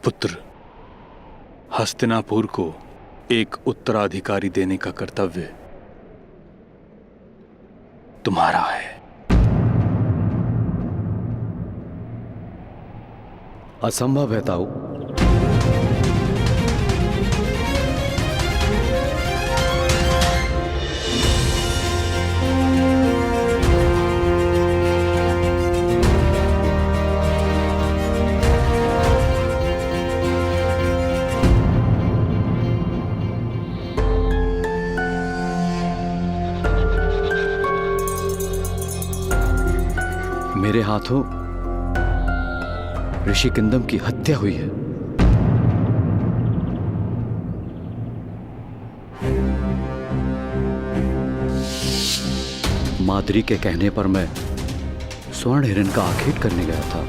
पुत्र, हस्तिनापुर को एक उत्तराधिकारी देने का कर्तव्य तुम्हारा है। असंभव है ताऊ। मेरे हाथों ऋषि किंदम की हत्या हुई है। माद्री के कहने पर मैं स्वर्ण हिरण का आखेट करने गया था।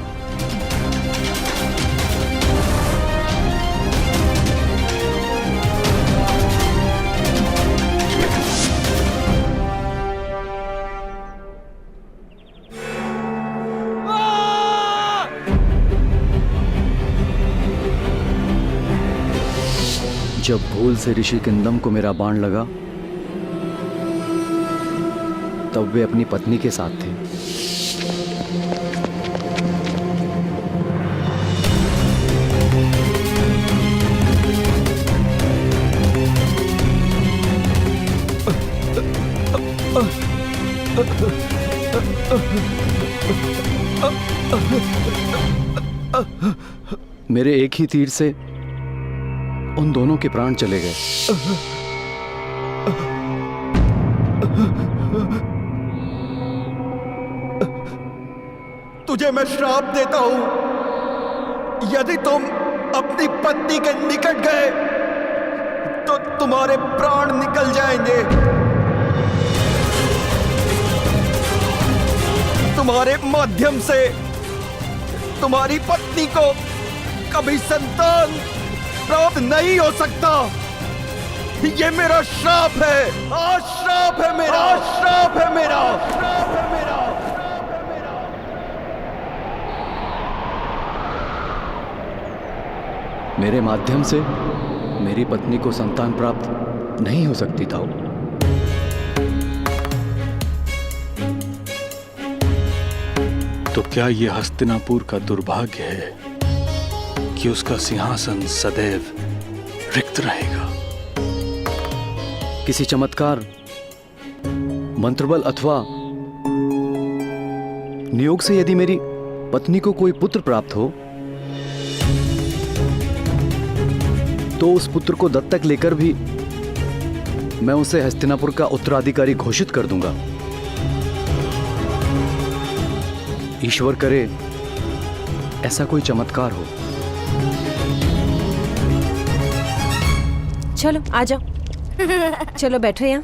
जब भूल से ऋषि किंदम को मेरा बाण लगा तब वे अपनी पत्नी के साथ थे। मेरे एक ही तीर से उन दोनों के प्राण चले गए। तुझे मैं श्राप देता हूं, यदि तुम अपनी पत्नी के निकट गए तो तुम्हारे प्राण निकल जाएंगे। तुम्हारे माध्यम से तुम्हारी पत्नी को कभी संतान प्राप्त नहीं हो सकता। ये मेरा श्राप है। श्राप है मेरा, श्राप है मेरा, श्राप है मेरा। मेरे माध्यम से मेरी पत्नी को संतान प्राप्त नहीं हो सकती था। तो क्या यह हस्तिनापुर का दुर्भाग्य है कि उसका सिंहासन सदैव रिक्त रहेगा? किसी चमत्कार, मंत्रबल अथवा नियोग से यदि मेरी पत्नी को कोई पुत्र प्राप्त हो तो उस पुत्र को दत्तक लेकर भी मैं उसे हस्तिनापुर का उत्तराधिकारी घोषित कर दूंगा। ईश्वर करे ऐसा कोई चमत्कार हो। चलो आ जाओ, चलो बैठो यहाँ।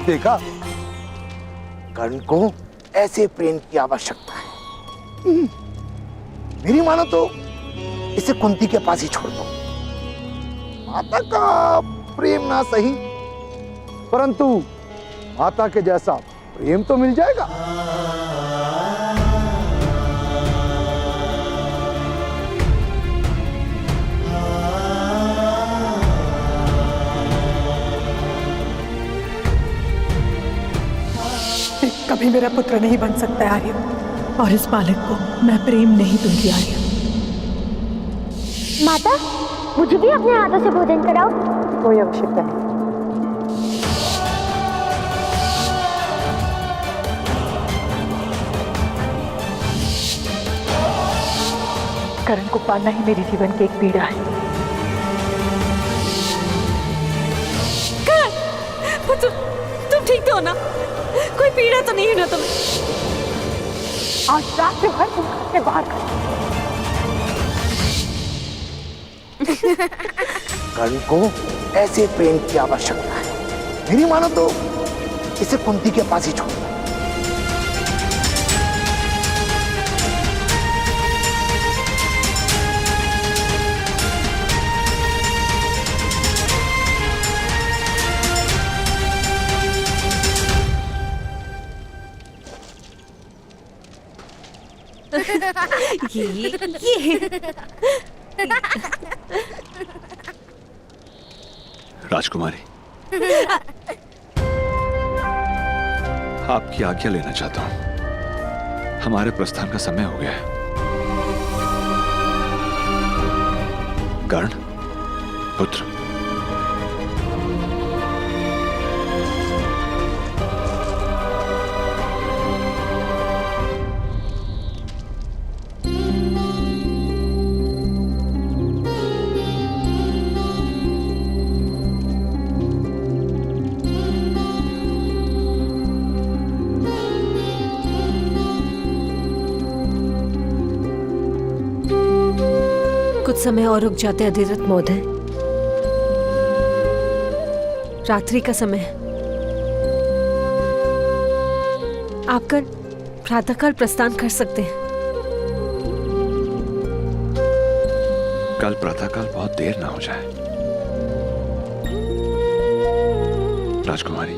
देखा, कर्ण को ऐसे प्रेम की आवश्यकता है। मेरी मानो तो इसे कुंती के पास ही छोड़ दो। माता का प्रेम ना सही, परंतु माता के जैसा प्रेम तो मिल जाएगा। कभी मेरा पुत्र नहीं बन सकता है आर्य, और इस बालक को मैं प्रेम नहीं दूंगी आर्य। माता, मुझे भी अपने हाथों से भोजन कराओ। कोई आवश्यकता नहीं। करण को पालना ही मेरे जीवन की एक पीड़ा है। तुम ठीक तो हो ना? कोई पीड़ा तो नहीं है ना तुम्हें? आज रात से भर तुम घर से बाहर कर। कर्ण को ऐसे प्रेम की आवश्यकता है। मेरी मानो तो इसे कुंती के पास ही छोड़ दो। ये राजकुमारी, आपकी आज्ञा लेना चाहता हूं। हमारे प्रस्थान का समय हो गया है। कर्ण पुत्र, कुछ समय और रुक जाते अधिरथ महोदय। रात्रि का समय है। आप कर प्रातःकाल प्रस्थान कर सकते हैं। कल प्रातःकाल बहुत देर ना हो जाए। राजकुमारी,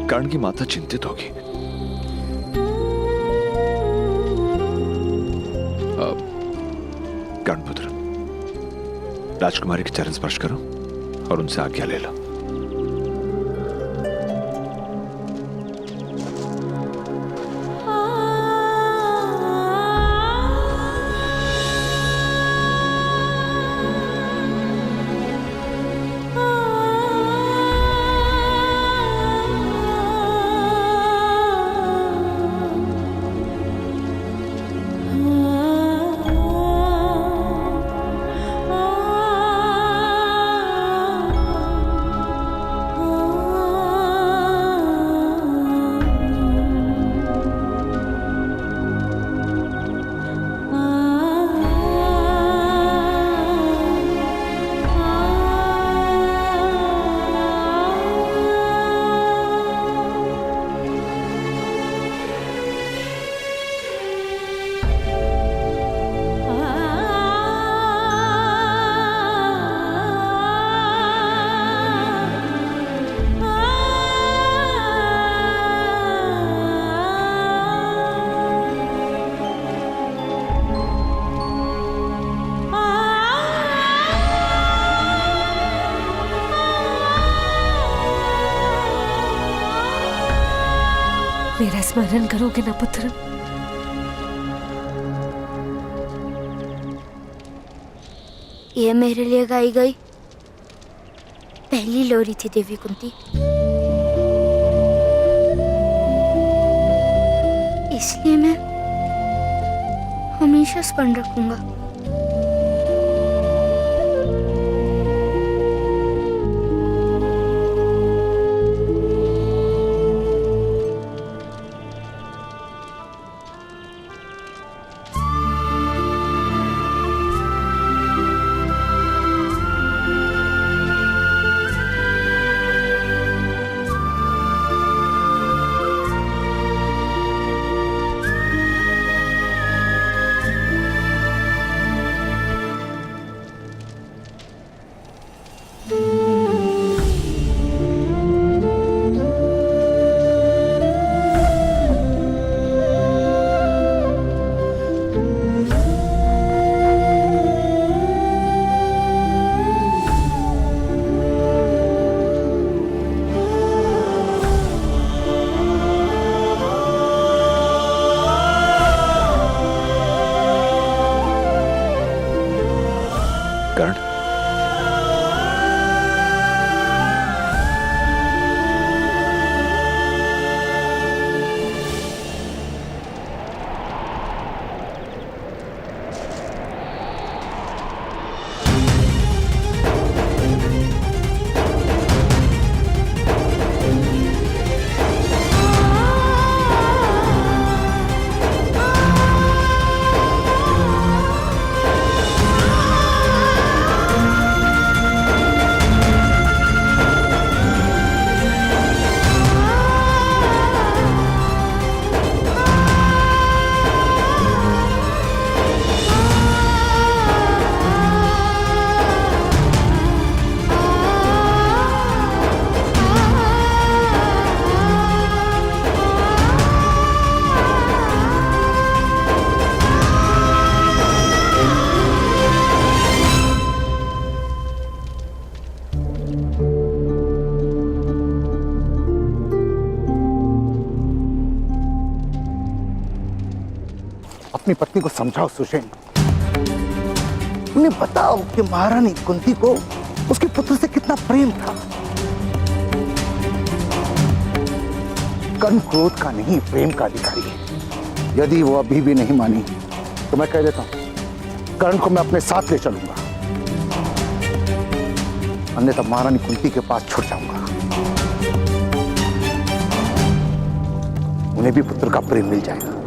कर्ण की माता चिंतित होगी। कर्णपुत्र, राजकुमारी के चरण स्पर्श करो और उनसे आज्ञा ले लो। मेरा स्मरण करोगे ना पुत्र? ये मेरे लिए गाई गई पहली लोरी थी देवी कुंती। इसलिए मैं हमेशा स्मरण रखूंगा। अपनी पत्नी को समझाओ सुषेण। उन्हें बताओ कि महारानी कुंती को उसके पुत्र से कितना प्रेम था। कर्ण क्रोध का नहीं, प्रेम का अधिकारी है। यदि वो अभी भी नहीं मानी तो मैं कह देता हूं कर्ण को मैं अपने साथ ले चलूंगा, अन्यथा महारानी कुंती के पास छुट जाऊंगा। उन्हें भी पुत्र का प्रेम मिल जाएगा।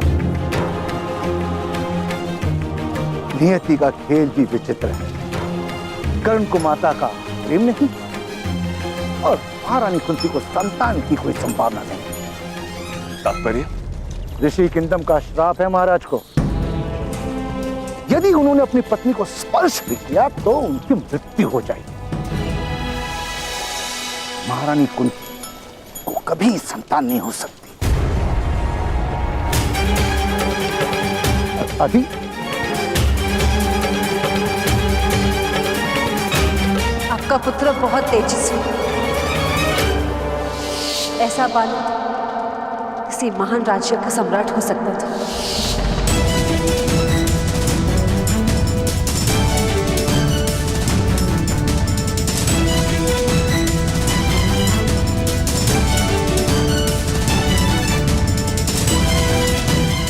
नियति का खेल भी विचित्र है। कर्ण को माता का प्रेम नहीं और महारानी कुंती को संतान की कोई संभावना नहीं। तात्पर्य? ऋषि किंदम का श्राप है महाराज को। यदि उन्होंने अपनी पत्नी को स्पर्श भी किया तो उनकी मृत्यु हो जाएगी। महारानी कुंती को कभी संतान नहीं हो सकती। अभी आपका पुत्र बहुत तेजस्वी, ऐसा बालक किसी महान राज्य का सम्राट हो सकता था।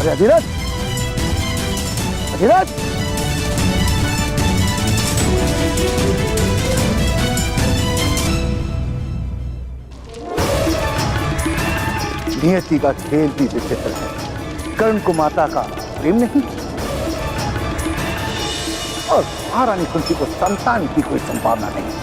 अरे अधिराज, अधिराज, नियति का खेल भी विचित्र है। कर्ण को माता का प्रेम नहीं और महारानी कुंती को संतान की कोई संभावना नहीं।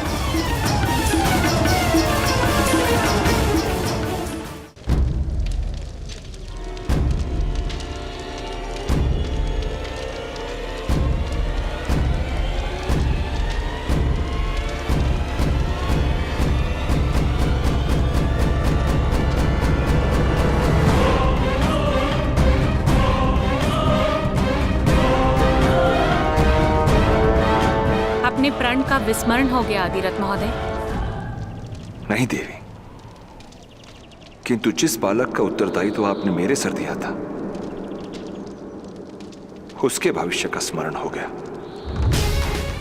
अपने प्रण का विस्मरण हो गया अधिरथ महोदय। नहीं देवी, किंतु जिस बालक का उत्तरदायित्व आपने मेरे सर दिया था उसके भविष्य का स्मरण हो गया।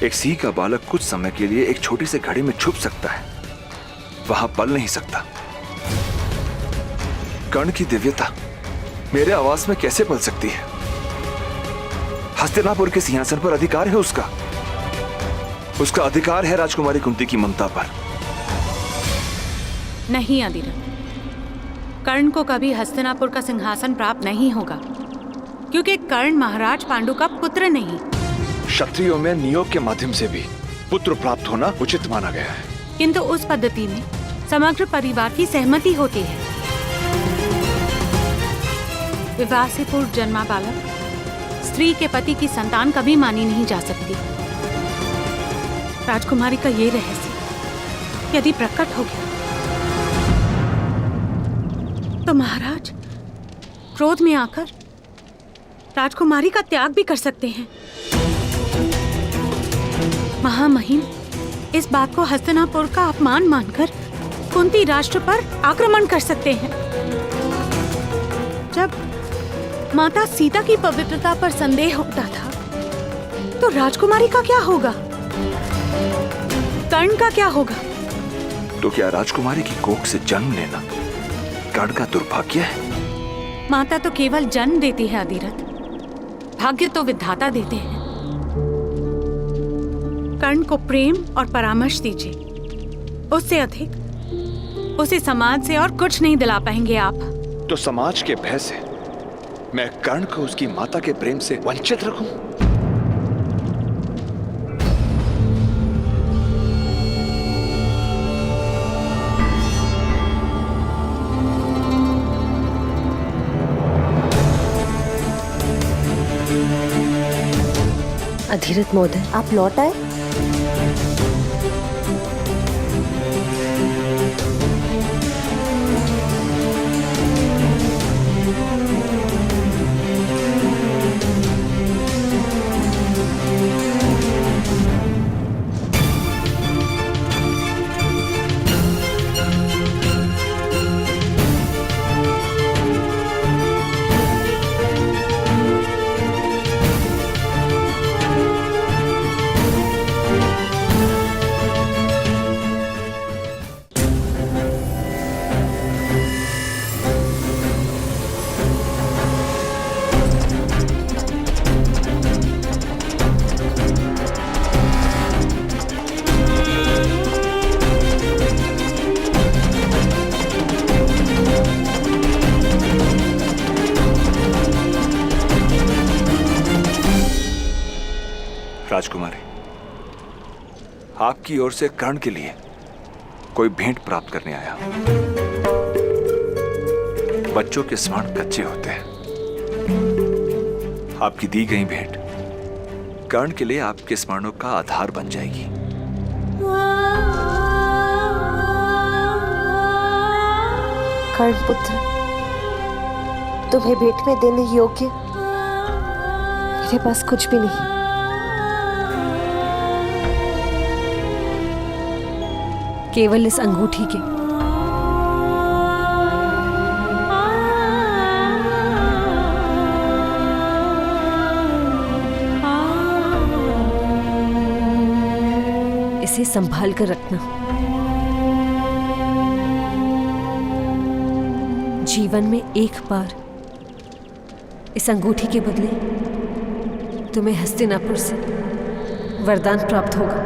एक सी का बालक कुछ समय के लिए एक छोटी सी घड़ी में छुप सकता है, वहां पल नहीं सकता। कर्ण की दिव्यता मेरे आवास में कैसे पल सकती है? हस्तिनापुर के सिंहासन पर अधिकार है उसका उसका अधिकार है राजकुमारी कुंती की ममता पर। नहीं अधिरथ, कर्ण को कभी हस्तिनापुर का सिंहासन प्राप्त नहीं होगा, क्योंकि कर्ण महाराज पांडु का पुत्र नहीं। क्षत्रियों में नियोग के माध्यम से भी पुत्र प्राप्त होना उचित माना गया है, किंतु उस पद्धति में समग्र परिवार की सहमति होती है। विवाह से पूर्व जन्मा बालक स्त्री के पति की संतान कभी मानी नहीं जा सकती। राजकुमारी का ये रहस्य यदि प्रकट हो गया तो महाराज क्रोध में आकर राजकुमारी का त्याग भी कर सकते हैं। महामहिम इस बात को हस्तिनापुर का अपमान मानकर कुंती राष्ट्र पर आक्रमण कर सकते हैं। जब माता सीता की पवित्रता पर संदेह होता था तो राजकुमारी का क्या होगा? कर्ण का क्या होगा? तो क्या राजकुमारी की कोख से जन्म लेना कर्ण का दुर्भाग्य है? माता तो केवल जन्म देती है अधिरथ, भाग्य तो विधाता देते हैं। कर्ण को प्रेम और परामर्श दीजिए, उससे अधिक उसे समाज से और कुछ नहीं दिला पाएंगे आप। तो समाज के भय से मैं कर्ण को उसकी माता के प्रेम से वंचित रखूं? अधिरथ महोदय, आप लौट आए? आपकी ओर से कर्ण के लिए कोई भेंट प्राप्त करने आया। बच्चों के स्मरण कच्चे होते हैं। आपकी दी गई भेंट कर्ण के लिए आपके स्मरणों का आधार बन जाएगी। कर्ण पुत्र, तुम्हें भेंट में देने योग्य मेरे पास कुछ भी नहीं। केवल इस अंगूठी के। इसे संभाल कर रखना। जीवन में एक बार इस अंगूठी के बदले तुम्हें हस्तिनापुर से वरदान प्राप्त होगा।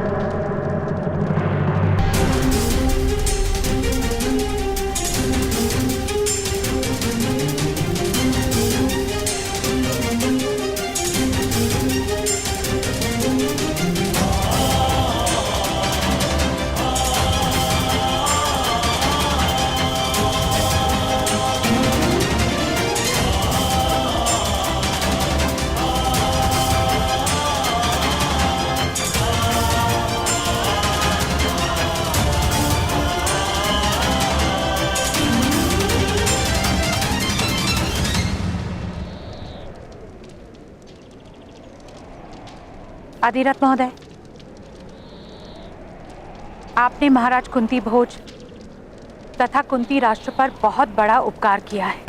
आदिरथ महोदय, आपने महाराज कुंती भोज तथा कुंती राष्ट्र पर बहुत बड़ा उपकार किया है।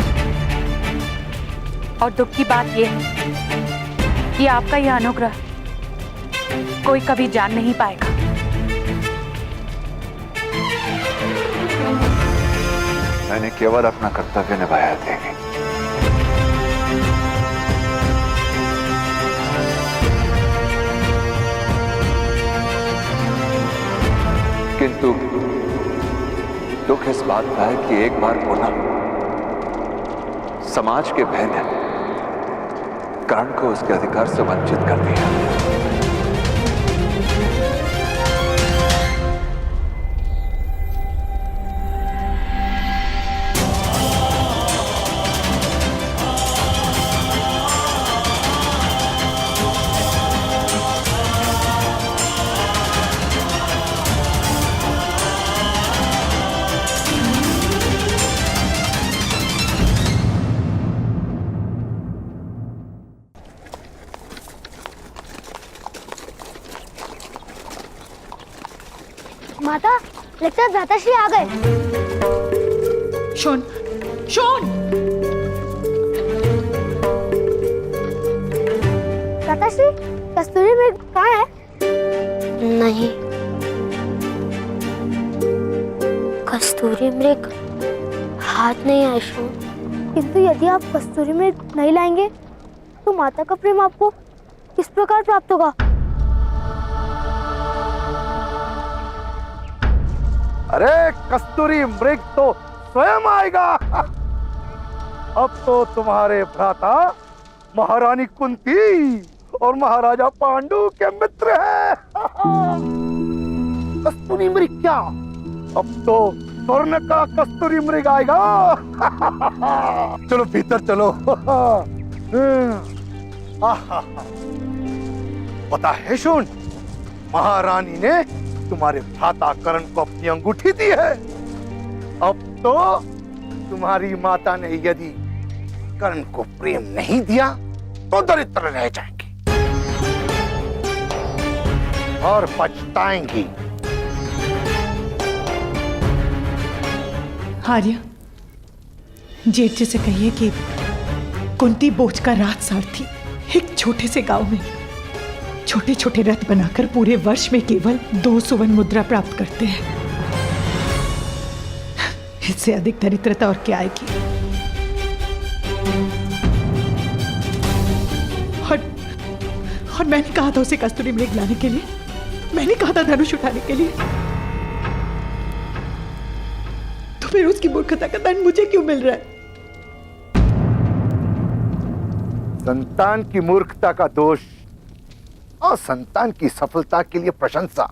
और दुख की बात यह है कि आपका यह अनुग्रह कोई कभी जान नहीं पाएगा। मैंने केवल अपना कर्तव्य निभाया देवी। किंतु दुख इस बात का है कि एक बार पुनः समाज के भय ने कर्ण को उसके अधिकार से वंचित कर दिया। माता, लगता है भ्राताश्री आ गए। Shown, shown! भ्राताश्री, कस्तूरी मृग कहाँ है? नहीं, कस्तूरी मृग हाथ नहीं आए शोन। किंतु यदि आप कस्तूरी मृग नहीं लाएंगे तो माता का प्रेम आपको किस प्रकार प्राप्त होगा? अरे कस्तूरी मृग तो स्वयं आएगा। अब तो तुम्हारे भ्राता महारानी कुंती और महाराजा पांडु के मित्र हैं। कस्तूरी मृग क्या, अब तो स्वर्ण का कस्तूरी मृग आएगा। चलो भीतर चलो। पता है शोन, महारानी ने तुम्हारे भ्राता कर्ण को अपनी अंगूठी दी है। अब तो तुम्हारी माता ने यदि कर्ण को प्रेम नहीं दिया तो दरिद्र रह जाएंगी और पछताएंगी। आर्य, जेठ जी से कहिए कि कुंती बोझ का राज सारथी एक छोटे से गांव में छोटे छोटे रथ बनाकर पूरे वर्ष में केवल 2 सुवर्ण मुद्रा प्राप्त करते हैं। इससे अधिक दरिद्रता और क्या आएगी? और मैंने कहा था उसे कस्तूरी मृग लाने के लिए, मैंने कहा था धनुष उठाने के लिए, तो फिर उसकी मूर्खता का दंड मुझे क्यों मिल रहा है? संतान की मूर्खता का दोष और संतान की सफलता के लिए प्रशंसा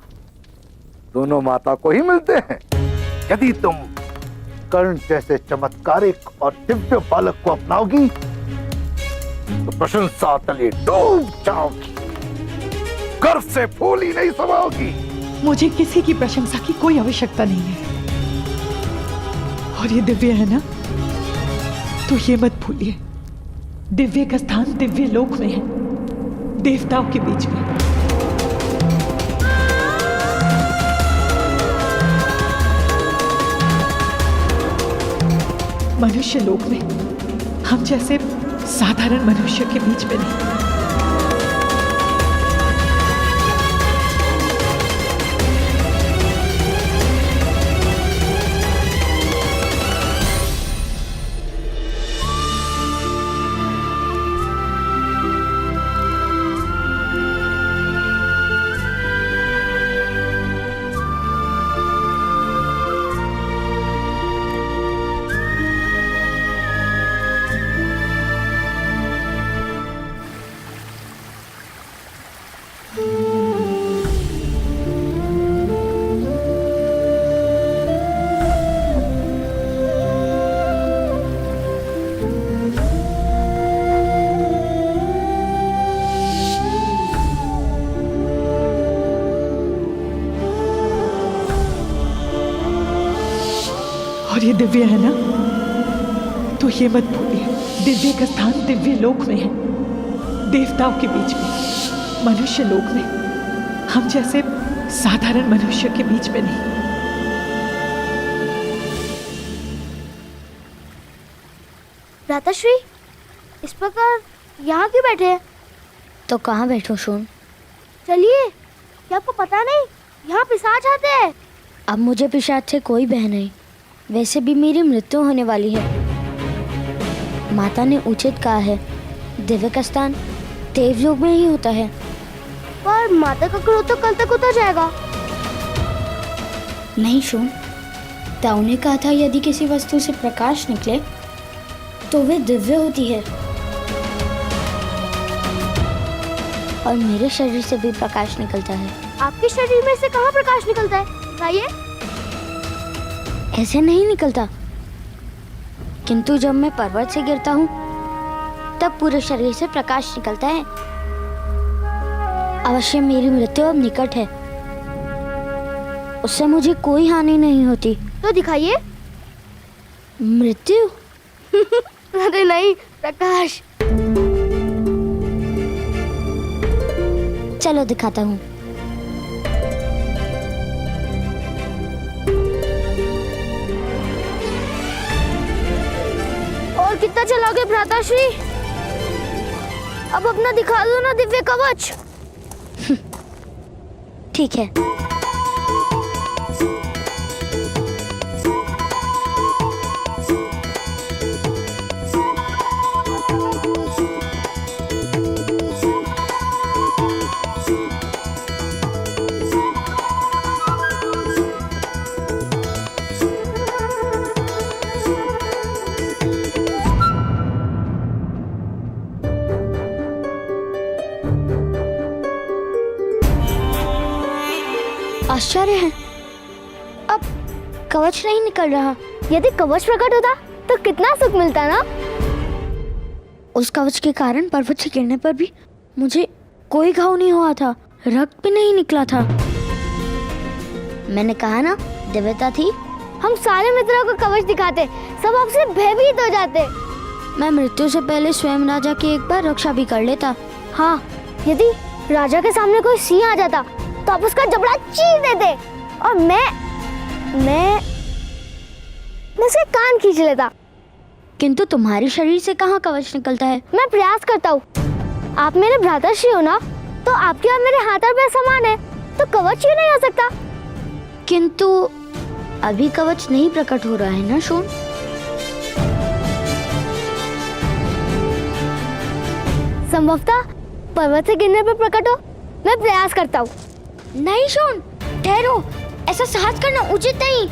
दोनों माता को ही मिलते हैं। यदि तुम कर्ण जैसे चमत्कारिक और दिव्य बालक को अपनाओगी तो प्रशंसा तले डूब जाओगी, गर्व से फूल ही नहीं समाओगी। मुझे किसी की प्रशंसा की कोई आवश्यकता नहीं है। और ये दिव्य है ना, तो ये मत भूलिए, दिव्य का स्थान दिव्य लोक में है, देवताओं के बीच में। मनुष्य लोक में हम जैसे साधारण मनुष्य के बीच में नहीं। और ये दिव्य है ना, तो ये मत भूलिए, दिव्य का स्थान दिव्य लोक में है, देवताओं के बीच में। मनुष्य लोक में हम जैसे साधारण मनुष्य के बीच में नहीं। भ्राताश्री, इस प्रकार यहाँ क्यों बैठे हैं? तो कहाँ बैठो शोन? चलिए, क्या आपको पता नहीं यहाँ पिशाच आते हैं? अब मुझे पिशाच से कोई भय नहीं। वैसे भी मेरी मृत्यु होने वाली है। माता ने उचित कहा है, दिव्य का स्थान देवलोक में ही होता है। पर माता का क्रोध तो कल तक उतर जाएगा। नहीं शोन, ताऊ ने कहा था यदि किसी वस्तु से प्रकाश निकले तो वे दिव्य होती है। और मेरे शरीर से भी प्रकाश निकलता है। आपके शरीर में से कहाँ प्रकाश निकलता है? बताइए। ऐसे नहीं निकलता, किंतु जब मैं पर्वत से गिरता हूँ तब पूरे शरीर से प्रकाश निकलता है। अवश्य मेरी मृत्यु अब निकट है, उससे मुझे कोई हानि नहीं होती। तो दिखाइए। मृत्यु? अरे नहीं, प्रकाश। चलो दिखाता हूँ। और कितना चलाओगे भ्राताश्री? अब अपना दिखा दो ना दिव्य कवच। ठीक है। आश्चर्य है, अब कवच नहीं निकल रहा। यदि कवच प्रकट होता तो कितना सुख मिलता ना। उस कवच के कारण पर्वत से गिरने पर भी मुझे कोई घाव नहीं हुआ था, रक्त भी नहीं निकला था। मैंने कहा ना, दिव्यता थी। हम सारे मित्रों को कवच दिखाते, सब आपसे भयभीत हो जाते। मैं मृत्यु से पहले स्वयं राजा की एक बार रक्षा भी कर लेता। हाँ, यदि राजा के सामने कोई सिंह आ जाता तो आप उसका जबड़ा चीर देते और मैं उसके कान खींच लेता। किंतु तुम्हारे शरीर से कहाँ कवच निकलता है? मैं प्रयास करता हूँ। आप मेरे भ्राताश्री हो ना, तो आपके और मेरे हाथ और पैर समान है, तो कवच क्यों नहीं हो सकता? किंतु अभी कवच नहीं प्रकट हो रहा है ना शोन? संभवतः पर्वत से गिरने पर प्रकट हो। मैं प्रयास करता हूँ। नहीं शोन, ठहरो, ऐसा साहस करना उचित नहीं।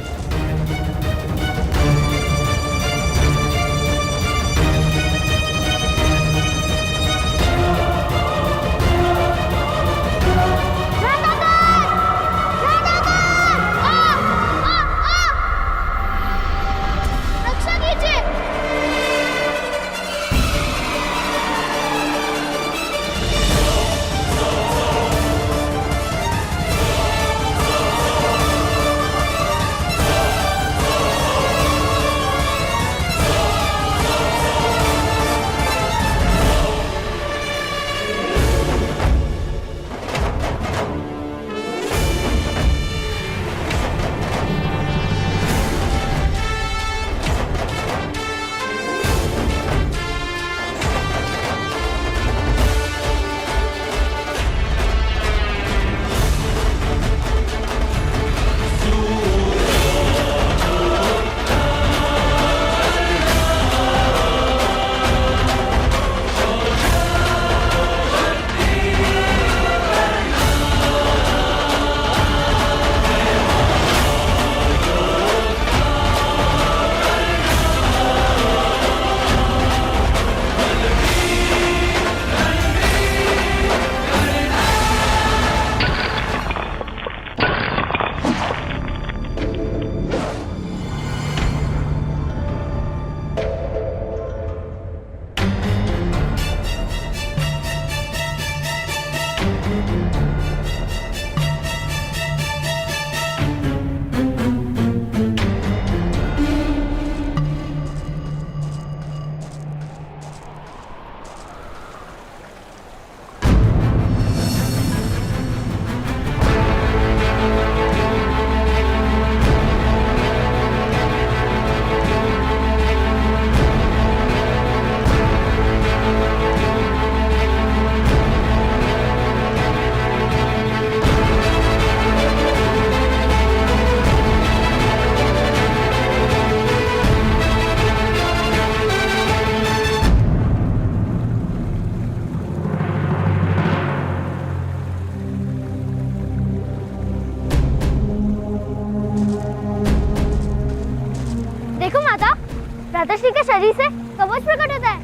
भ्राताश्री के शरीर से कवच प्रकट होता है।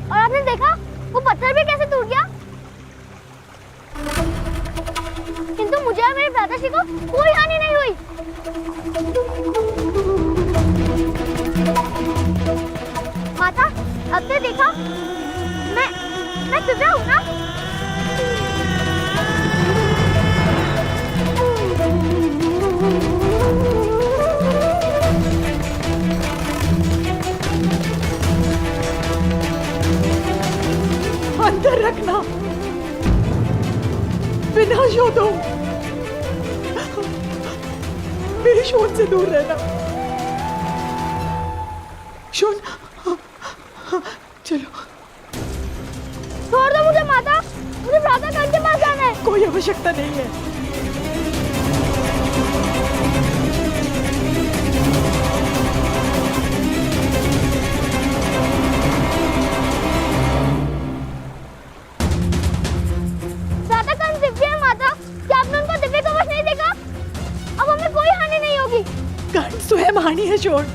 और आपने देखा वो पत्थर भी कैसे टूट गया। किंतु मुझे और मेरे भ्राताश्री को कोई हानि नहीं हुई। माता, अब से देखा मैं दिव्या हूँ ना। अंदर रखना, विनाश हो तुम। मेरे शोन से दूर रहना। शोन, चलो। छोड़ दो मुझे माता, मुझे भ्राता कर्ण के पास जाना है। कोई आवश्यकता नहीं है। भ्राता कर्ण दिव्य है माता। क्या आपने उनको दिव्य कवच नहीं देखा? अब हमें कोई हानि नहीं होगी। कर्ण स्वयं हानि है शोन।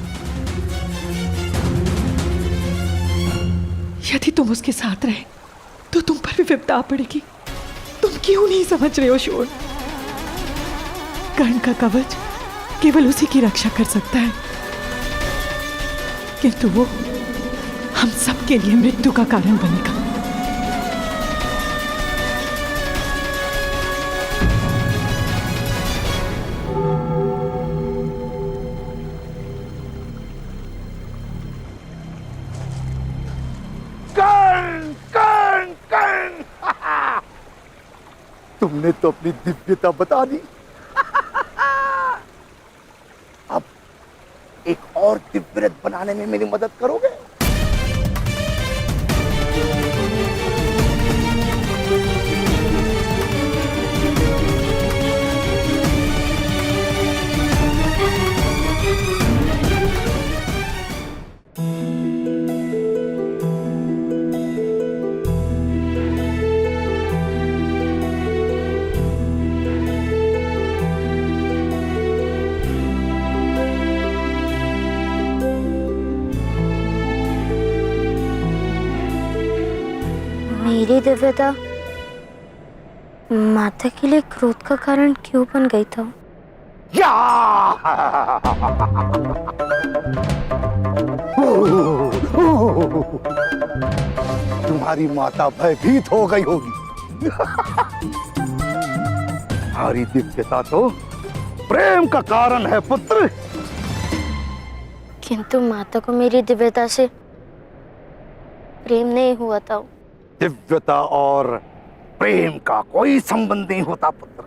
यदि तुम उसके साथ रहे तो तुम पर भी विपदा आ पड़ेगी। तुम क्यों नहीं समझ रहे हो शोन? कर्ण का कवच केवल उसी की रक्षा कर सकता है, किंतु वो हम सबके लिए मृत्यु का कारण बनेगा। तुमने तो अपनी दिव्यता बता दी। अब एक और दिव्य रथ बनाने में मेरी मदद करोगे? मेरी दिव्यता माता के लिए क्रोध का कारण क्यों बन गई था? या! तुम्हारी माता भयभीत हो गई होगी। तुम्हारी दिव्यता तो प्रेम का कारण है पुत्र। किंतु माता को मेरी दिव्यता से प्रेम नहीं हुआ था। दिव्यता और प्रेम का कोई संबंध नहीं होता पुत्र।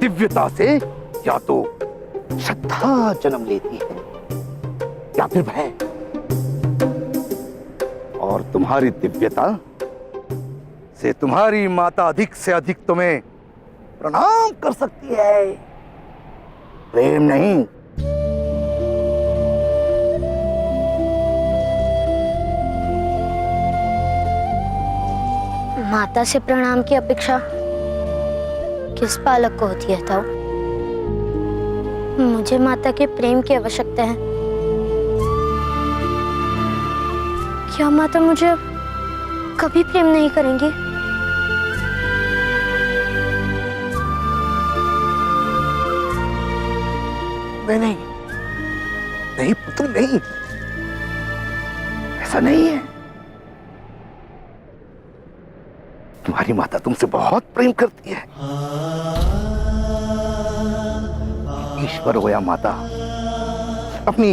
दिव्यता से या तो श्रद्धा जन्म लेती है या फिर भय। और तुम्हारी दिव्यता से तुम्हारी माता अधिक से अधिक तुम्हें प्रणाम कर सकती है, प्रेम नहीं। माता से प्रणाम की अपेक्षा किस बालक को होती है ताऊ? मुझे माता के प्रेम की आवश्यकता है। क्या माता मुझे कभी प्रेम नहीं करेंगी? नहीं, नहीं पुत्र नहीं, ऐसा नहीं है। तुम्हारी माता तुमसे बहुत प्रेम करती है। ईश्वर हो या माता अपनी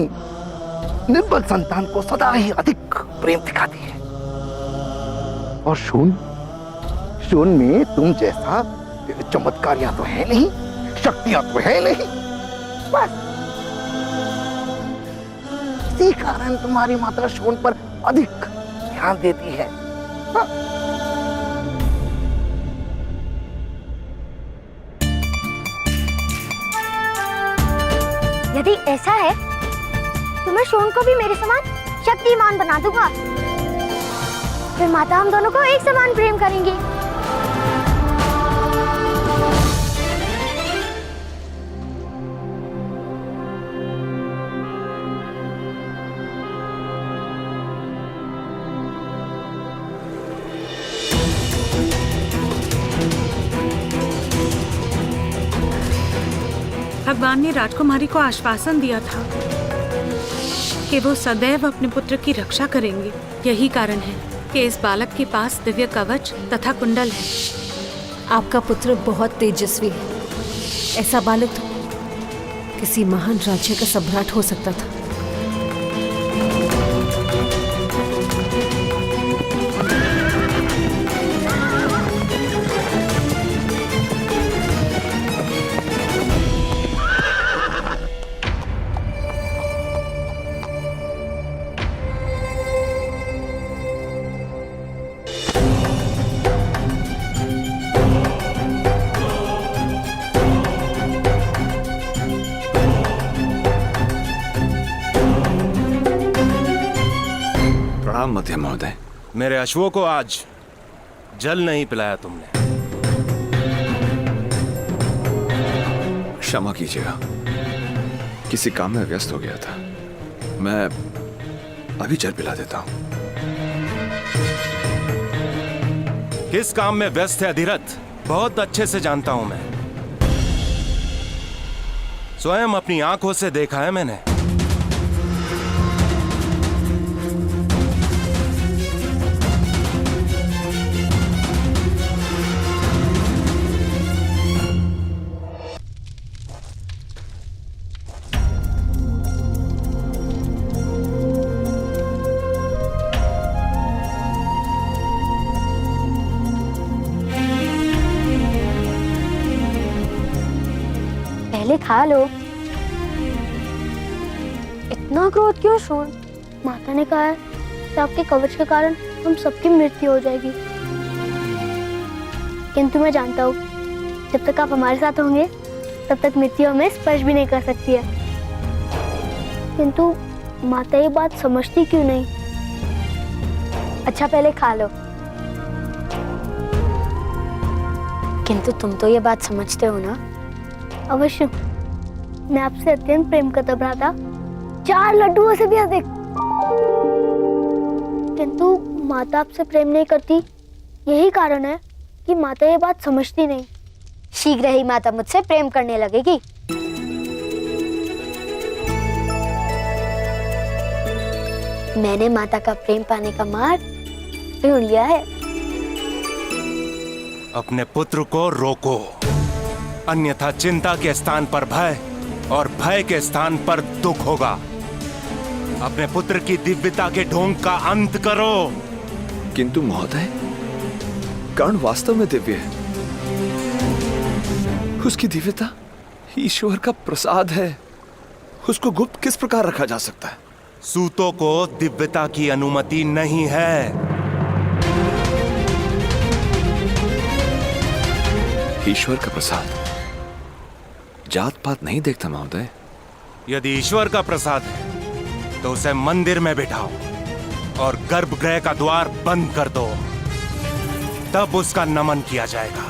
निर्बल संतान को सदा ही अधिक प्रेम दिखाती है। और शून में तुम जैसा चमत्कारियां तो है नहीं, शक्तियां तो है नहीं, बस इसी कारण तुम्हारी माता शून पर अधिक ध्यान देती है। हाँ। यदि ऐसा है तो मैं शोन को भी मेरे समान शक्तिमान बना दूंगा। फिर माता हम दोनों को एक समान प्रेम करेंगी। भगवान ने राजकुमारी को आश्वासन दिया था कि वो सदैव अपने पुत्र की रक्षा करेंगे। यही कारण है कि इस बालक के पास दिव्य कवच तथा कुंडल है। आपका पुत्र बहुत तेजस्वी है। ऐसा बालक तो किसी महान राज्य का सम्राट हो सकता था। मध्यम महोदय, मेरे अश्वों को आज जल नहीं पिलाया तुमने। क्षमा कीजिएगा, किसी काम में व्यस्त हो गया था। मैं अभी जल पिला देता हूं। किस काम में व्यस्त है अधिरथ, बहुत अच्छे से जानता हूं मैं। स्वयं अपनी आंखों से देखा है मैंने। पहले खा लो। इतना क्रोध क्यों शोर? माता ने कहा है कि आपके कवच के कारण हम सबकी मृत्यु हो जाएगी। किंतु मैं जानता हूँ जब तक आप हमारे साथ होंगे तब तक मृत्यु हमें स्पर्श भी नहीं कर सकती है। किंतु माता ये बात समझती क्यों नहीं? अच्छा पहले खा लो। किंतु तुम तो ये बात समझते हो ना? अवश्य, मैं आपसे अत्यंत प्रेम करता भ्राता, 4 लड्डुओं से भी अधिक। किंतु माता आपसे प्रेम नहीं करती, यही कारण है कि माता ये बात समझती नहीं। शीघ्र ही माता मुझसे प्रेम करने लगेगी। मैंने माता का प्रेम पाने का मार्ग ढूंढ लिया है। अपने पुत्र को रोको, अन्यथा चिंता के स्थान पर भय और भय के स्थान पर दुख होगा। अपने पुत्र की दिव्यता के ढोंग का अंत करो। किंतु महोदय, कर्ण वास्तव में दिव्य है। उसकी दिव्यता ईश्वर का प्रसाद है। उसको गुप्त किस प्रकार रखा जा सकता है? सूतों को दिव्यता की अनुमति नहीं है। ईश्वर का प्रसाद जात पात नहीं देखता महोदय। यदि ईश्वर का प्रसाद है तो उसे मंदिर में बिठाओ और गर्भगृह का द्वार बंद कर दो, तब उसका नमन किया जाएगा।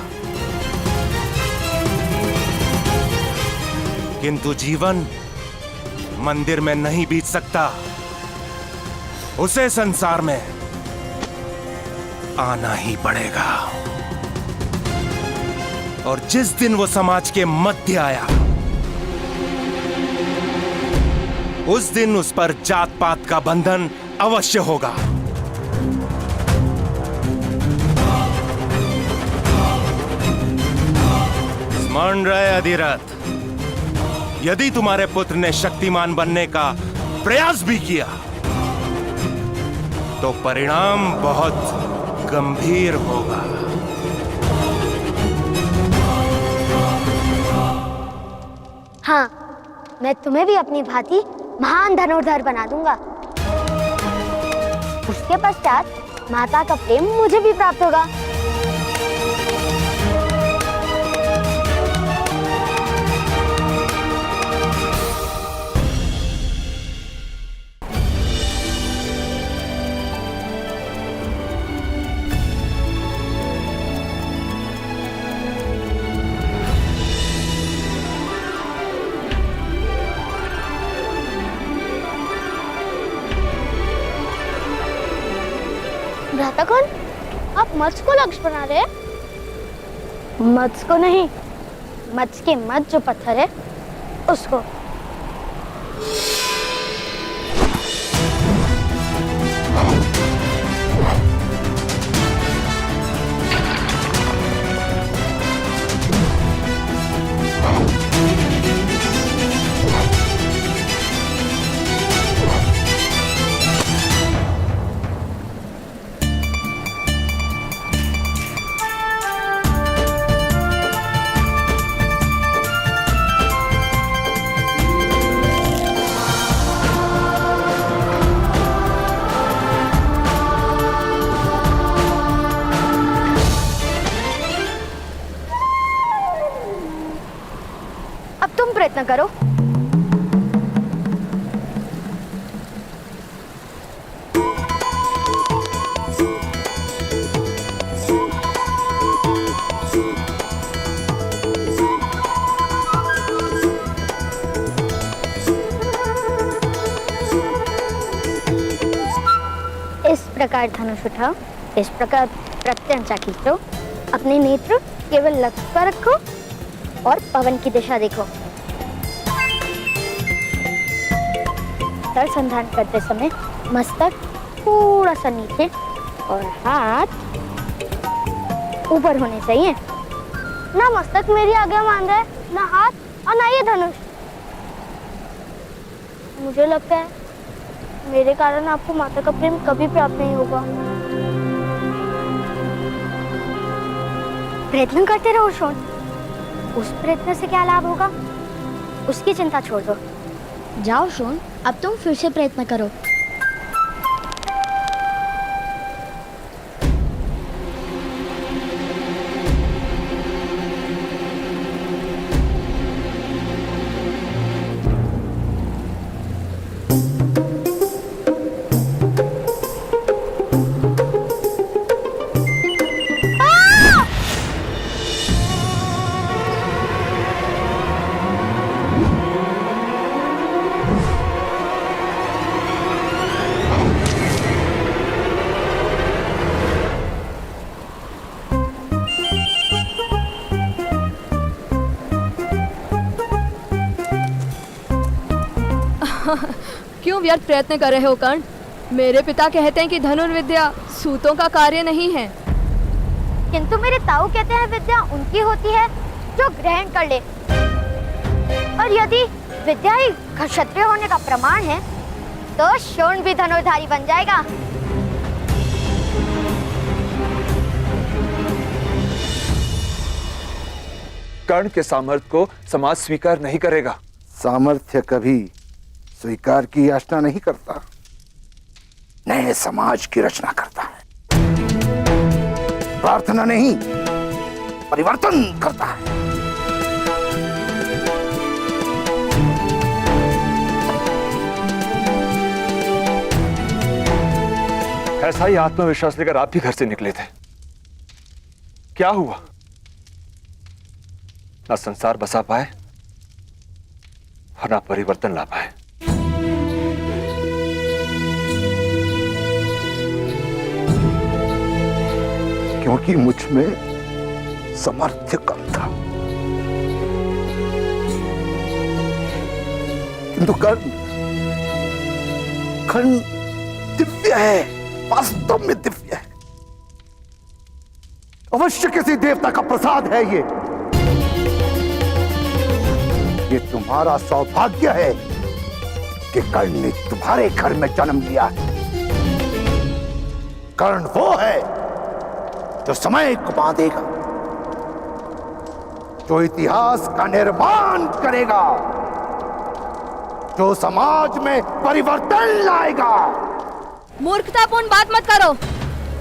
किंतु जीवन मंदिर में नहीं बीत सकता, उसे संसार में आना ही पड़ेगा। और जिस दिन वो समाज के मध्य आया, उस दिन उस पर जात पात का बंधन अवश्य होगा। स्मरण रहे अधिरथ, यदि तुम्हारे पुत्र ने शक्तिमान बनने का प्रयास भी किया तो परिणाम बहुत गंभीर होगा। हाँ, मैं तुम्हें भी अपनी भांति महान धनुर्धर बना दूंगा। उसके पश्चात माता का प्रेम मुझे भी प्राप्त होगा। भ्राता कौन? आप मत्स्य को लक्ष्य बना रहे हैं? मत्स्य को नहीं, मत्स्य के मत जो पत्थर है उसको। अब तुम प्रयत्न करो। इस प्रकार धनुष उठाओ, इस प्रकार प्रत्यंचा खींचो, अपने नेत्र केवल लक्ष्य पर रखो और पवन की दिशा देखो। संधान करते समय मस्तक थोड़ा सा नीचे और हाथ ऊपर होने चाहिए। ना मस्तक मेरी आज्ञा मान रहा है, ना हाथ और ना ये धनुष। मुझे लगता है मेरे कारण आपको माता का प्रेम कभी प्राप्त नहीं होगा। प्रयत्न करते रहो शोन। उस प्रयत्न से क्या लाभ होगा उसकी चिंता छोड़ दो। जाओ शोन, अब तुम फिर से प्रयत्न करो। क्यों व्यर्थ प्रयत्न कर रहे हो कर्ण? मेरे पिता कहते हैं कि धनुर्विद्या सूतों का कार्य नहीं है। किंतु मेरे ताऊ कहते हैं विद्या उनकी होती है जो ग्रहण कर ले। और यदि विद्या ही क्षत्रिय होने का प्रमाण है तो शोण भी धनुर्धारी बन जाएगा। कर्ण के सामर्थ्य को समाज स्वीकार नहीं करेगा। सामर्थ्य कभी स्वीकार की याचना नहीं करता, नए समाज की रचना करता है। प्रार्थना नहीं, परिवर्तन करता है। ऐसा ही आत्मविश्वास लेकर आप भी घर से निकले थे। क्या हुआ? ना संसार बसा पाए और ना परिवर्तन ला पाए। क्योंकि मुझ में सामर्थ्य कम था। किंतु कर्ण दिव्य है, वास्तव में दिव्य है। अवश्य किसी देवता का प्रसाद है ये तुम्हारा सौभाग्य है कि कर्ण ने तुम्हारे घर में जन्म लिया है। कर्ण वो है जो समय को बांधेगा, जो इतिहास का निर्माण करेगा, जो समाज में परिवर्तन लाएगा। मूर्खतापूर्ण बात मत करो।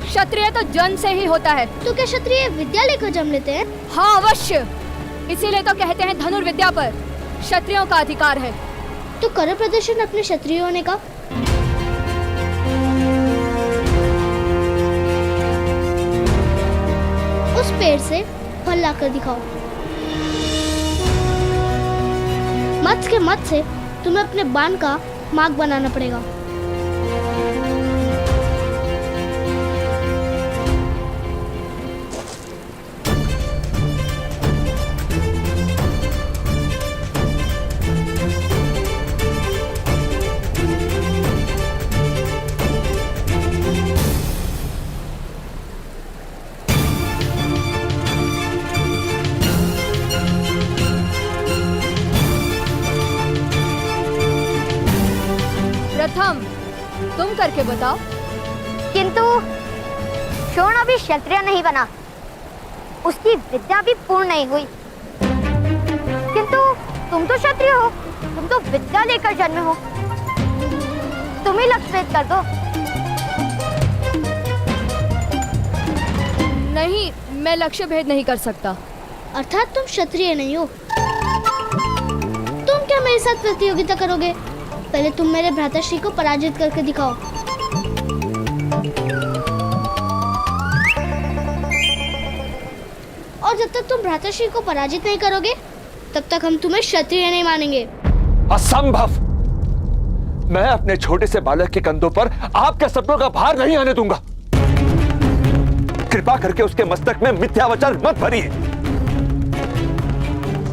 क्षत्रिय तो जन्म से ही होता है। तो क्या क्षत्रिय विद्या लेकर जन्म लेते हैं? हाँ अवश्य, इसीलिए तो कहते हैं धनुर्विद्या पर क्षत्रियों का अधिकार है। तो करो प्रदर्शन अपने क्षत्रिय होने का। उस पेड़ से फल लाकर दिखाओ। मत्स्य के मत से तुम्हें अपने बाण का मार्ग बनाना पड़ेगा। प्रथम तुम करके बताओ। किंतु शोण अभी क्षत्रिय नहीं बना, उसकी विद्या भी पूर्ण नहीं हुई। किंतु तुम तो क्षत्रिय हो, तुम तो विद्या लेकर जन्मे हो, तुम ही लक्ष्य भेद कर दो। नहीं, मैं लक्ष्य भेद नहीं कर सकता। अर्थात तुम क्षत्रिय नहीं हो। तुम क्या मेरे साथ प्रतियोगिता करोगे? पहले तुम मेरे भ्राताश्री को पराजित करके दिखाओ। और जब तक तुम भ्राताश्री को पराजित नहीं करोगे तब तक हम तुम्हें क्षत्रिय नहीं मानेंगे। असंभव! मैं अपने छोटे से बालक के कंधों पर आपके सपनों का भार नहीं आने दूंगा। कृपा करके उसके मस्तक में मिथ्यावचन मत भरिए।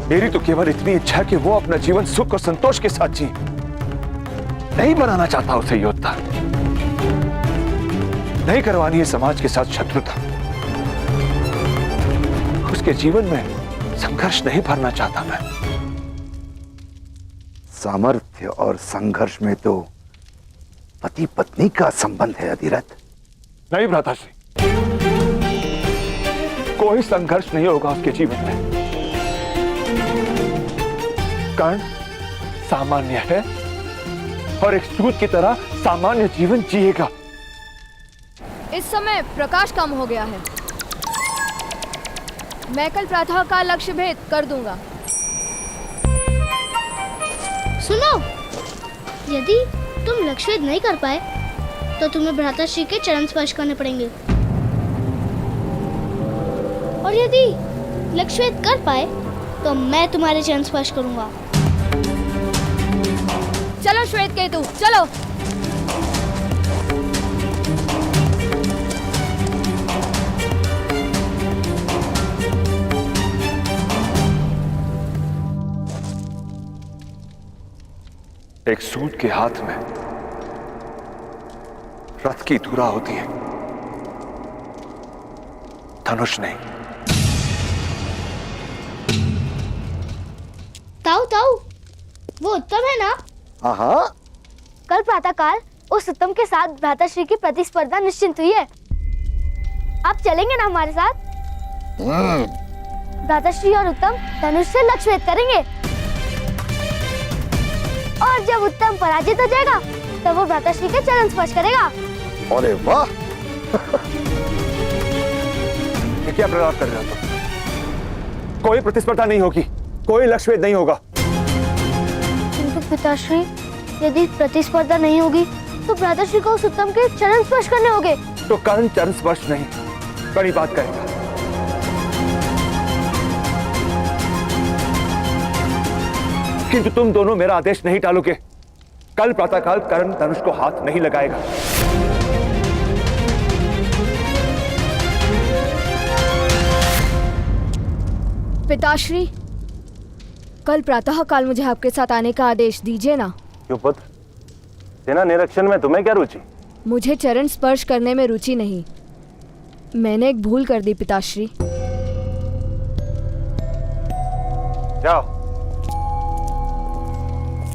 मेरी तो केवल इतनी इच्छा कि वो अपना जीवन सुख और संतोष के साथ जिए। नहीं बनाना चाहता उसे योद्धा, नहीं करवानी है समाज के साथ शत्रुता, उसके जीवन में संघर्ष नहीं भरना चाहता मैं। सामर्थ्य और संघर्ष में तो पति पत्नी का संबंध है अधिरथ। नहीं भ्राताश्री, कोई संघर्ष नहीं होगा उसके जीवन में। कर्ण सामान्य है और एक सूत की तरह सामान्य जीवन जिएगा। इस समय प्रकाश कम हो गया है, मैं कल प्रातः का लक्ष्य भेद कर दूंगा। सुनो, यदि तुम लक्ष्य भेद नहीं कर पाए तो तुम्हें भ्राताश्री के चरण स्पर्श करने पड़ेंगे, और यदि लक्ष्य भेद कर पाए तो मैं तुम्हारे चरण स्पर्श करूंगा। चलो श्वेत केतु, चलो। एक सूत के हाथ में रथ की धुरा होती है, धनुष नहीं। ताऊ ताऊ, वो उत्तम है ना? हाँ, कल प्रातःकाल उस उत्तम के साथ भ्राताश्री की प्रतिस्पर्धा निश्चित हुई है। आप चलेंगे ना हमारे साथ? भ्राताश्री और उत्तम धनुष से लक्ष्य भेद करेंगे, और जब उत्तम पराजित हो जाएगा तब वो भ्राताश्री के चरण स्पर्श करेगा। अरे वाह! ये क्या प्रलाप कर रहे हो तुम? कोई प्रतिस्पर्धा नहीं होगी, कोई लक्ष्य भेद नहीं होगा। किंतु पिताश्री, यदि प्रतिस्पर्धा नहीं होगी तो भ्राताश्री को उस उत्तम के चरण स्पर्श करने होंगे। तो कर्ण चरण स्पर्श नहीं, बड़ी बात करेगा। किंतु तुम दोनों मेरा आदेश नहीं टालोगे। कल प्रातःकाल कर्ण धनुष को हाथ नहीं लगाएगा। पिताश्री, कल प्रातः काल मुझे आपके साथ आने का आदेश दीजिए ना। क्यों पुत्र, सेना निरीक्षण में तुम्हें क्या रुचि? मुझे चरण स्पर्श करने में रुचि नहीं। मैंने एक भूल कर दी पिताश्री। जाओ।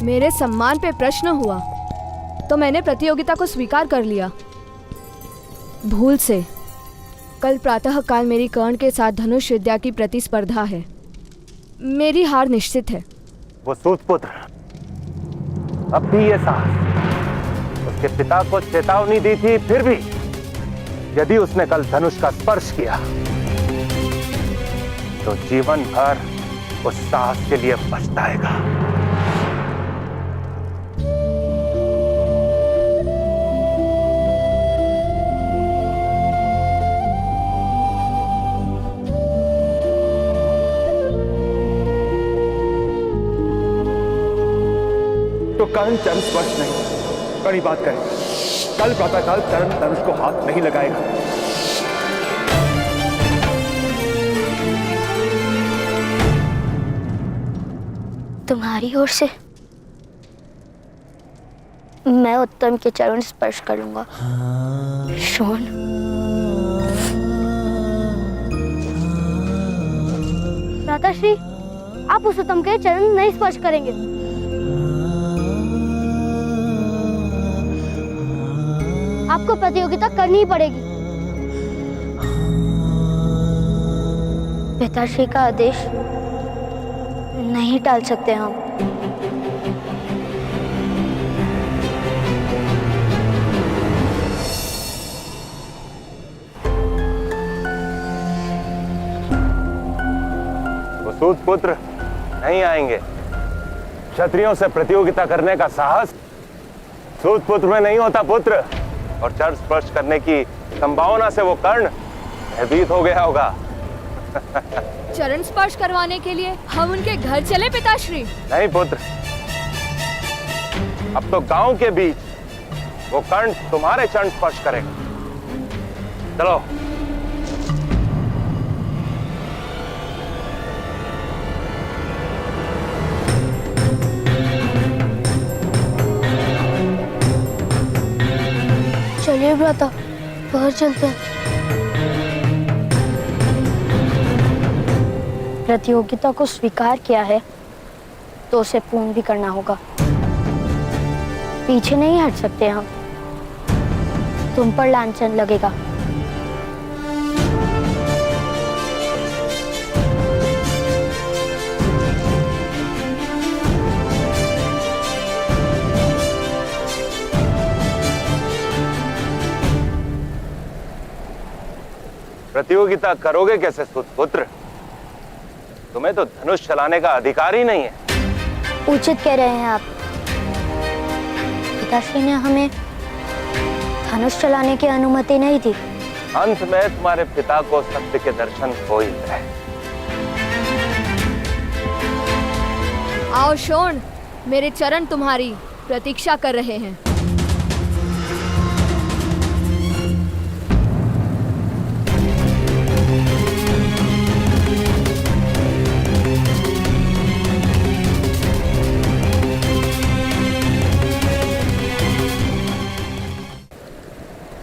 मेरे सम्मान पे प्रश्न हुआ तो मैंने प्रतियोगिता को स्वीकार कर लिया, भूल से। कल प्रातः काल मेरी कर्ण के साथ धनुष विद्या की प्रतिस्पर्धा है, मेरी हार निश्चित है। वो सूतपुत्र अब भी ये साहस उसके पिता को चेतावनी दी थी, फिर भी यदि उसने कल धनुष का स्पर्श किया तो जीवन भर उस साहस के लिए पछताएगा। तो कर्ण चरण स्पर्श नहीं, बड़ी बात करेगा। कल प्रातःकाल कर्ण धनुष को हाथ नहीं लगाएगा। तुम्हारी ओर से मैं उत्तम के चरण स्पर्श करूंगा। शोण, भ्राताश्री, आप उस उत्तम के चरण नहीं स्पर्श करेंगे। आपको प्रतियोगिता करनी ही पड़ेगी। पिताश्री का आदेश नहीं टाल सकते हम। सूत पुत्र नहीं आएंगे। क्षत्रियों से प्रतियोगिता करने का साहस सूत पुत्र में नहीं होता पुत्र। और चरण स्पर्श करने की संभावना से वो कर्ण भयभीत हो गया होगा। चरण स्पर्श करवाने के लिए हम उनके घर चले पिताश्री? नहीं पुत्र, अब तो गांव के बीच वो कर्ण तुम्हारे चरण स्पर्श करेगा। चलो। चलिए भ्राता, बाहर चलते हैं। प्रतियोगिता को स्वीकार किया है तो उसे पूर्ण भी करना होगा। पीछे नहीं हट सकते हम। तुम पर लांछन लगेगा। प्रतियोगिता करोगे कैसे सुपुत्र? तुम्हें तो धनुष चलाने का अधिकार ही नहीं है। उचित कह रहे हैं आप। पिताश्री ने हमें धनुष चलाने की अनुमति नहीं दी। अंत में तुम्हारे पिता को सत्य के दर्शन हो ही गए। आओ शोण, मेरे चरण तुम्हारी प्रतीक्षा कर रहे हैं।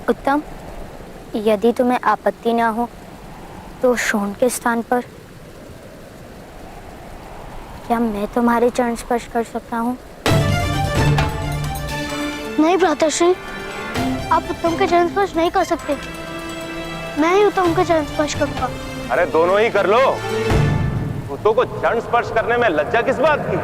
उत्तम, यदि तुम्हें आपत्ति ना हो तो शोण के स्थान पर क्या मैं तुम्हारे चरण स्पर्श कर सकता हूँ? नहीं भ्राताश्री, आप उत्तम के चरण स्पर्श नहीं कर सकते। मैं ही उत्तम के चरण स्पर्श करूंगा। अरे दोनों ही कर लो। पुतों को चरण स्पर्श करने में लज्जा किस बात की?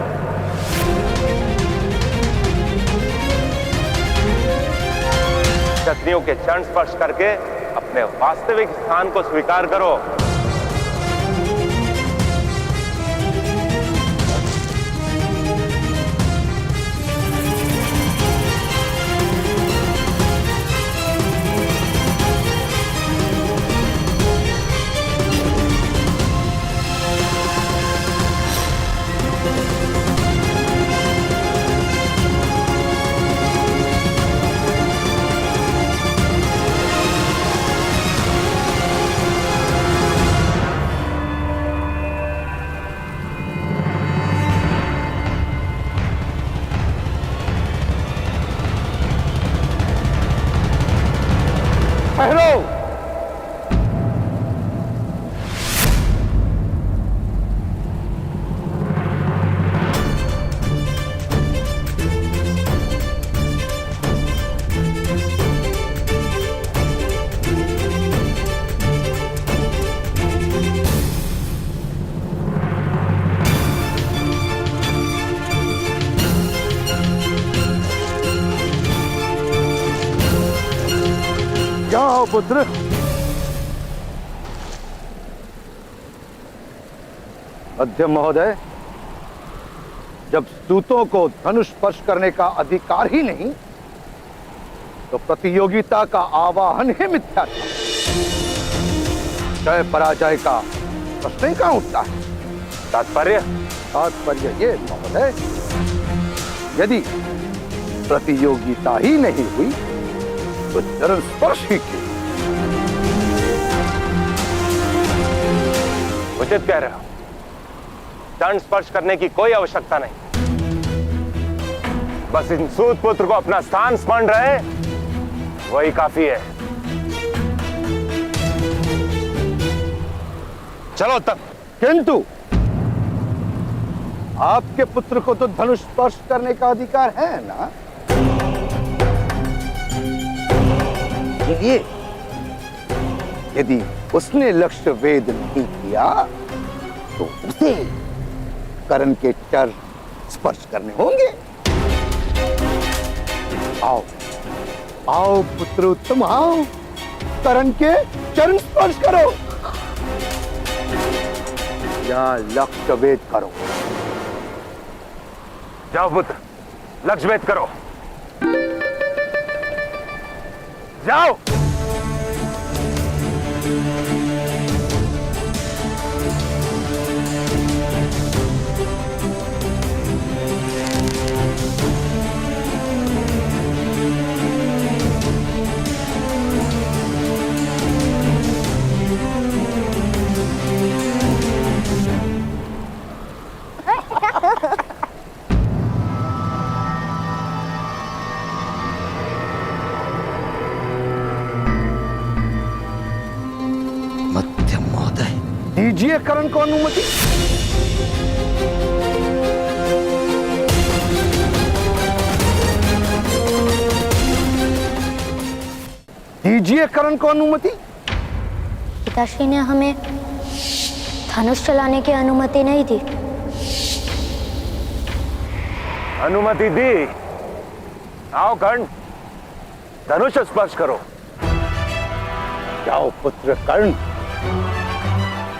क्षत्रियों के चरण स्पर्श करके अपने वास्तविक स्थान को स्वीकार करो। पहलो। जाओ पुत्र। मध्यम महोदय, जब सूतों को धनुष स्पर्श करने का अधिकार ही नहीं तो प्रतियोगिता का आवाहन ही मिथ्या था। जय पराजय का प्रश्न ही कहां उठता है? तात्पर्य ये महोदय, यदि प्रतियोगिता ही नहीं हुई तो चरण स्पर्श ही क्यों? उचित कह रहे हो। चरण स्पर्श करने की कोई आवश्यकता नहीं। बस इन सूत पुत्र को अपना स्थान स्मरण रहे, वही काफी है। चलो तब। किंतु आपके पुत्र को तो धनुष स्पर्श करने का अधिकार है ना? इसीलिए यदि उसने लक्ष्य वेद नहीं किया तो उसे कर्ण के चर स्पर्श करने होंगे। आओ आओ पुत्र उत्तम, आओ कर्ण के चरण स्पर्श करो या लक्ष्य वेद करो। जाओ पुत्र, लक्ष्य भेद करो। जाओ। मध्यम महोदय, दीजिए कर्ण को अनुमति। दीजिए कर्ण को अनुमति। पिताश्री ने हमें धनुष चलाने की अनुमति नहीं दी। अनुमति दी। आओ कर्ण, धनुष स्पर्श करो। जाओ पुत्र कर्ण,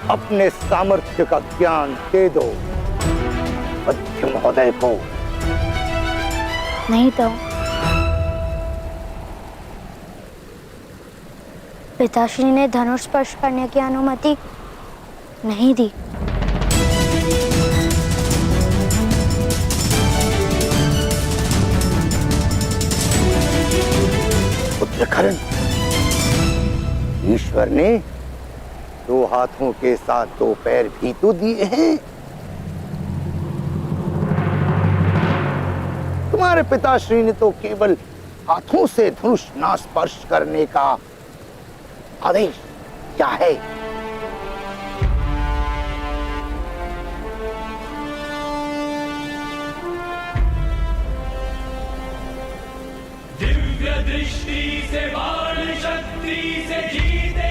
अपने सामर्थ्य का ज्ञान दे दो मध्य महोदय को। नहीं तो पिताश्री ने धनुष स्पर्श करने की अनुमति नहीं दी। पुत्र कर्ण, ईश्वर ने 2 हाथों के साथ 2 पैर भी तो दिए हैं। तुम्हारे पिताश्री ने तो केवल हाथों से धनुष ना स्पर्श करने का आदेश क्या है। दिव्य दृष्टि से बाण शक्ति से जीते